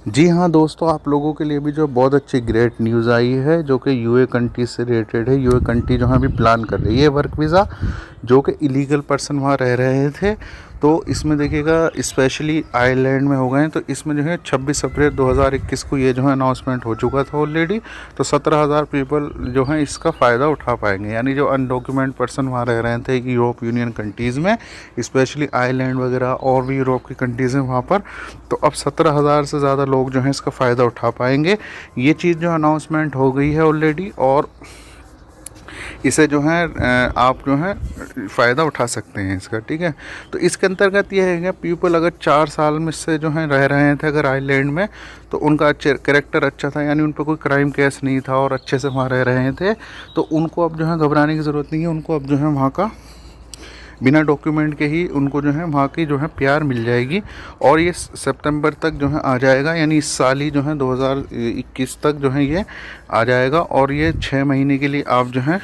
जी हाँ दोस्तों, आप लोगों के लिए भी जो बहुत अच्छी ग्रेट न्यूज़ आई है जो कि यूए कंट्री से रिलेटेड है। यूए कंट्री जो है अभी प्लान कर रही है वर्क वीज़ा, जो कि इलीगल पर्सन वहाँ रह रहे थे। तो इसमें देखिएगा स्पेशली आयरलैंड में हो गए हैं। तो इसमें जो है 26 अप्रैल 2021 को ये जो है अनाउंसमेंट हो चुका था ऑलरेडी। तो 17,000 पीपल जो हैं इसका फ़ायदा उठा पाएंगे, यानी जो अनडॉक्यूमेंट पर्सन वहाँ रह रहे थे यूरोप यूनियन कंट्रीज़ में, स्पेशली आयरलैंड वगैरह और भी यूरोप की कंट्रीज़ हैं वहाँ पर। तो अब 17,000 से ज़्यादा लोग जो हैं इसका फ़ायदा उठा पाएंगे। ये चीज़ जो अनाउंसमेंट हो गई है ऑलरेडी, और इसे जो है आप जो है फ़ायदा उठा सकते हैं इसका, ठीक है। तो इसके अंतर्गत ये है कि पीपल अगर 4 साल में से जो है रह रहे थे अगर आइलैंड में, तो उनका कैरेक्टर अच्छा था, यानी उन पर कोई क्राइम केस नहीं था और अच्छे से वहाँ रह रहे थे, तो उनको अब जो है घबराने की ज़रूरत नहीं है। उनको अब जो है वहाँ का बिना डॉक्यूमेंट के ही उनको जो है वहाँ की जो है पीआर मिल जाएगी। और ये सितंबर तक जो है आ जाएगा, यानी इस साल ही जो है 2021 तक जो है ये आ जाएगा। और ये 6 महीने के लिए आप जो है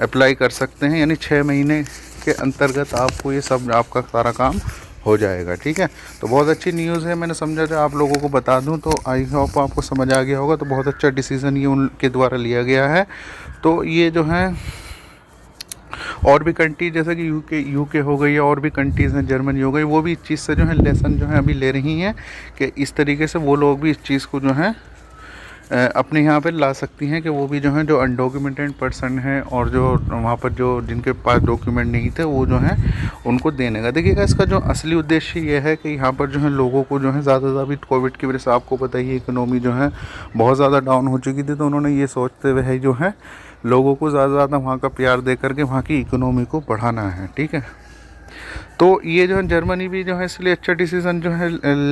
अप्लाई कर सकते हैं, यानी 6 महीने के अंतर्गत आपको ये सब आपका सारा काम हो जाएगा, ठीक है। तो बहुत अच्छी न्यूज़ है, मैंने समझा था आप लोगों को बता दूं। तो आई होप आपको समझ आ गया होगा। तो बहुत अच्छा डिसीज़न ये उनके द्वारा लिया गया है। तो ये जो है और भी कंट्री जैसे कि यूके हो गई, और भी कंट्रीज़ हैं, जर्मनी हो गई, वो भी इस चीज़ से जो है लेसन जो है अभी ले रही हैं कि इस तरीके से वो लोग भी इस चीज़ को जो है अपने यहाँ पे ला सकती हैं कि वो भी जो है जो अनडॉक्यूमेंटेड पर्सन हैं और जो वहाँ पर जो जिनके पास डॉक्यूमेंट नहीं थे वो जो है उनको देने का। देखिएगा इसका जो असली उद्देश्य ये है कि यहाँ पर जो है लोगों को जो है ज़्यादा ज़्यादा, अभी कोविड की वजह से आपको पता ही है इकोनॉमी जो है बहुत ज़्यादा डाउन हो चुकी थी। तो उन्होंने ये सोचते हुए है जो है लोगों को ज़्यादा ज़्यादा वहाँ का प्यार दे करके वहाँ की इकोनॉमी को बढ़ाना है, ठीक है। तो ये जो है जर्मनी भी जो है इसलिए अच्छा डिसीज़न जो है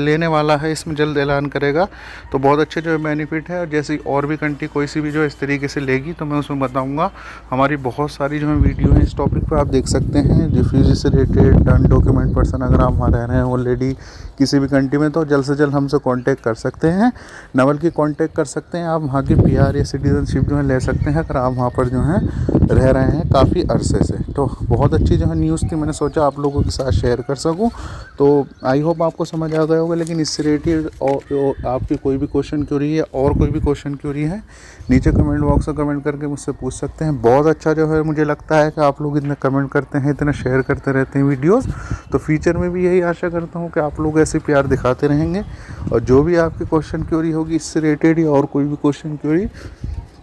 लेने वाला है, इसमें जल्द ऐलान करेगा। तो बहुत अच्छे जो है बेनिफिट है। और जैसे और भी कंट्री कोई सी भी जो इस तरीके से लेगी तो मैं उसमें बताऊंगा। हमारी बहुत सारी जो है वीडियो है इस टॉपिक पर, आप देख सकते हैं। रिफ्यूजी से रिलेटेड अनडॉक्यूमेंट पर्सन अगर आप वहाँ रह रहे हैं ऑलरेडी किसी भी कंट्री में, तो जल्द से जल्द हमसे कांटेक्ट कर सकते हैं। न बल्कि कांटेक्ट कर सकते हैं, आप वहाँ की पीआर या सिटीजनशिप जो है ले सकते हैं अगर आप वहाँ पर जो है रह रहे हैं काफ़ी अरसे से। तो बहुत अच्छी जो है न्यूज़ थी, मैंने सोचा आप लोगों के साथ शेयर कर सकूं। तो आई होप आपको समझ आ गया होगा। लेकिन इससे रिलेटेड और आपकी कोई भी क्वेश्चन क्यूरी है और कोई भी क्वेश्चन क्यूरी है, नीचे कमेंट बॉक्स में कमेंट करके मुझसे पूछ सकते हैं। बहुत अच्छा जो है मुझे लगता है कि आप लोग इतना कमेंट करते हैं, इतना शेयर करते रहते हैं वीडियोज़। तो फ्यूचर में भी यही आशा करता हूँ कि आप लोग ऐसे प्यार दिखाते रहेंगे। और जो भी आपकी क्वेश्चन क्यूरी होगी इससे रिलेटेड या और कोई भी क्वेश्चन क्यूरी,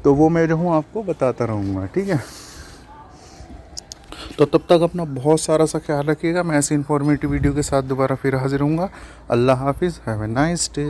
तो वो मैं जो हूँ आपको बताता रहूँगा, ठीक है। तो तब तक अपना बहुत सारा सा ख्याल रखिएगा। मैं ऐसी इन्फॉर्मेटिव वीडियो के साथ दोबारा फिर हाजिर हूँगा। अल्लाह हाफिज़, हैव ए नाइस डे।